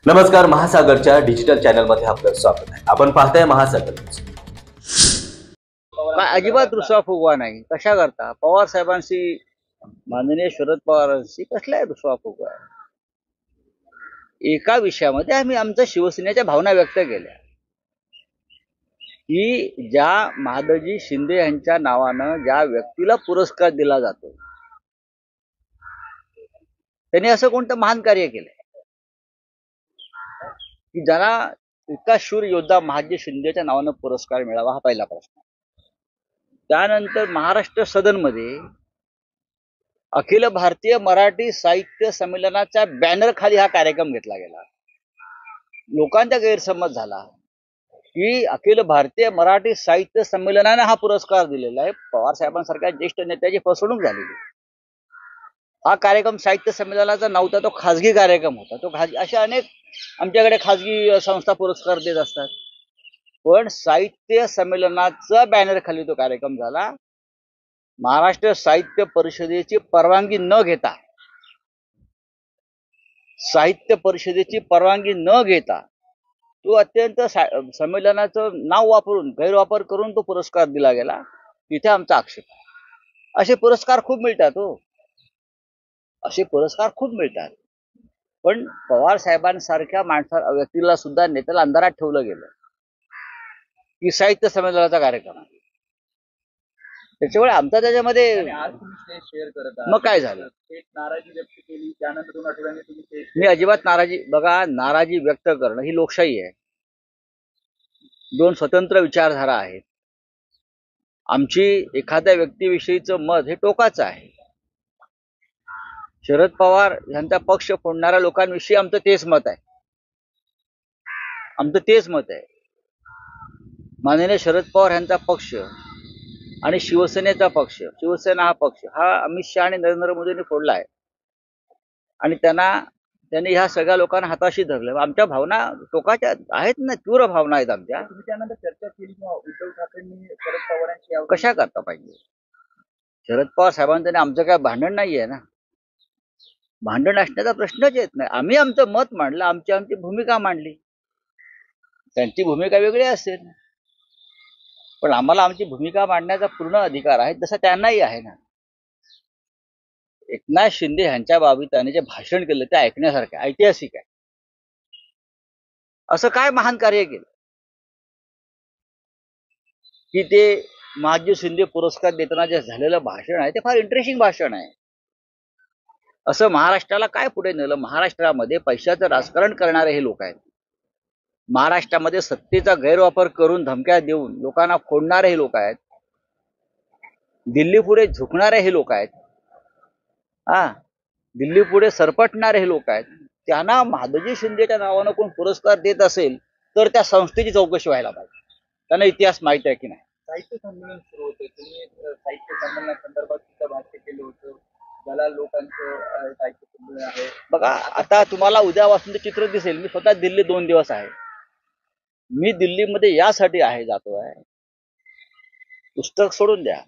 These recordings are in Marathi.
नमस्कार, महासागरच्या डिजिटल चॅनल मध्ये आपलं स्वागत आहे। आपण पाहताय महासागर। अजिबात रुसवा फुगवा नाही। कशा करता पवार साहेबांशी, माननीय शरद पवारांशी कसला रुसवा फुगवा? एका विषयामध्ये आम्ही आमच्या शिवसेनेच्या भावना व्यक्त केल्या की ज्या महादजी शिंदे यांच्या नावानं ज्या व्यक्तीला पुरस्कार दिला जातो त्यांनी असं कोणतं महान कार्य केलंय की ज्याला इतका शूर योद्धा महादजी शिंदेच्या नावानं पुरस्कार मिळावा, हा पहिला प्रश्न। त्यानंतर महाराष्ट्र सदन मध्ये अखिल भारतीय मराठी साहित्य संमेलनाच्या बॅनर खाली हा कार्यक्रम घेतला गेला। लोकांचा गैरसमज झाला की अखिल भारतीय मराठी साहित्य संमेलनाने हा पुरस्कार दिलेला आहे। पवार साहेबांसारख्या ज्येष्ठ नेत्याची फसवणूक झालेली। हा कार्यक्रम साहित्य संमेलनाचा नव्हता, तो खाजगी कार्यक्रम होता। तो खाजगी, अशा अनेक आमच्याकडे खाजगी संस्था पुरस्कार देत असतात, पण साहित्य संमेलनाचा बॅनर खाली तो कार्यक्रम झाला। महाराष्ट्र साहित्य परिषदेची परवानगी न घेता, तो अत्यंत संमेलनाचं नाव वापरून, गैरवापर करून तो पुरस्कार दिला गेला। तिथे आमचा आक्षेप आहे। असे पुरस्कार खूप मिळतात हो, असे पुरस्कार खूप मिळतात, पण पवार साहेबांसारख्या व्यक्तीला सुद्धा, नेत्याला अंधारात ठेवलं गेलं की साहित्य संमेलनाचा कार्यक्रम आहे। त्याच्यामुळे आमचा त्याच्यामध्ये मग काय झालं, नाराजी व्यक्त केली। त्यानंतर 2 आठवड्यांनी तुम्ही मी अजिबात नाराजी व्यक्त करणं ही लोकशाही आहे। 2 स्वतंत्र विचारधारा आहेत। आमची एखाद्या व्यक्तीविषयीचं मत हे टोकाचं आहे। शरद पवार यांचा पक्ष फोडणाऱ्या लोकांविषयी आमचं तेच मत आहे। माननीय शरद पवार यांचा पक्ष आणि शिवसेनेचा पक्ष, शिवसेना हा पक्ष हा अमित शहा आणि नरेंद्र मोदींनी फोडला आहे आणि त्यांनी ह्या सगळ्या लोकांना हाताशी धरलं। आमच्या भावना टोकाच्या आहेत ना, तीव्र भावना आहेत आमच्या। तुम्ही त्यानंतर चर्चा केली किंवा उद्धव ठाकरेंनी शरद पवारांची कशा करता पाहिजे? शरद पवार साहेबांचं आमचं काय भांडण नाहीये ना, भांडण असण्याचा प्रश्नच येत नाही। आम्ही आमचं मत मांडलं, आमची भूमिका मांडली। त्यांची भूमिका वेगळी असेल, पण आम्हाला आमची भूमिका मांडण्याचा पूर्ण अधिकार आहे, तसा त्यांनाही आहे ना। एकनाथ शिंदे यांच्या बाबतीत त्यांनी जे भाषण केलं ते ऐकण्यासारखं, ऐतिहासिक आहे। असं काय महान कार्य केलं की ते महादजी शिंदे पुरस्कार देताना जे झालेलं भाषण आहे ते फार इंटरेस्टिंग भाषण आहे। असं महाराष्ट्राला काय पुढे नेलं? महाराष्ट्रामध्ये पैशाचं राजकारण करणारे हे लोक आहेत। महाराष्ट्रामध्ये सत्तेचा गैरवापर करून, धमक्या देऊन लोकांना फोडणारे हे लोक आहेत। दिल्ली पुढे झुकणारे हे लोक आहेत। दिल्ली पुढे सरपटणारे हे लोक आहेत। त्यांना महादजी शिंदेच्या नावानं कोण पुरस्कार देत असेल तर त्या संस्थेची चौकशी व्हायला पाहिजे। त्यांना इतिहास माहिती आहे की नाही? साहित्य संमेलन सुरू होते, तुम्ही साहित्य संमेलनासंदर्भात सुद्धा भाष्य केलं होतं, ज्याला लोकांचं साहित्य संमेलन आहे। बघा, आता तुम्हाला उद्यापासून चित्र दिसेल। मी स्वतः दिल्ली 2 दिवस आहे। मी दिल्लीमध्ये यासाठी जातोय, पुस्तक सोडून द्या,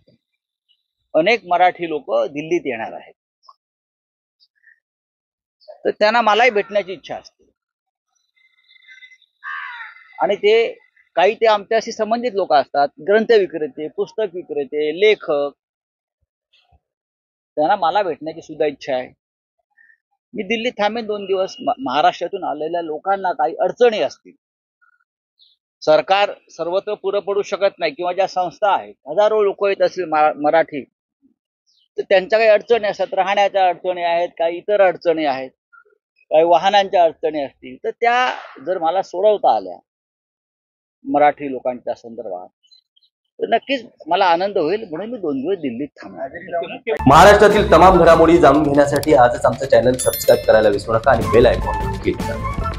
अनेक मराठी लोक दिल्लीत येणार आहेत, तर त्यांना मलाही भेटण्याची इच्छा असते। आणि ते आमच्याशी संबंधित लोक असतात, ग्रंथ विक्रेते, पुस्तक विक्रेते, लेखक, त्यांना मला भेटण्याची सुद्धा इच्छा आहे। मी दिल्लीत थांबेन 2 दिवस। महाराष्ट्रातून आलेल्या लोकांना काही अडचणी असतील, सरकार सर्वत्र पुरं पडू शकत नाही, किंवा ज्या संस्था आहेत, हजारो लोक येत असतील मराठी, तर त्यांच्या काही अडचणी असतात, राहण्याच्या अडचणी आहेत, काही इतर अडचणी आहेत, काही वाहनांच्या अडचणी असतील, तर त्या जर मला सोडवता आल्या मराठी लोकांच्या संदर्भात, तर नक्कीच मला आनंद होईल। म्हणून मी 2 दिवस दिल्लीत थांबणार। महाराष्ट्रातील तमाम घडामोडी जाणून घेण्यासाठी आजच आमचं चॅनल सबस्क्राईब करायला विसरू नका आणि बेल आयकॉन क्लिक करा।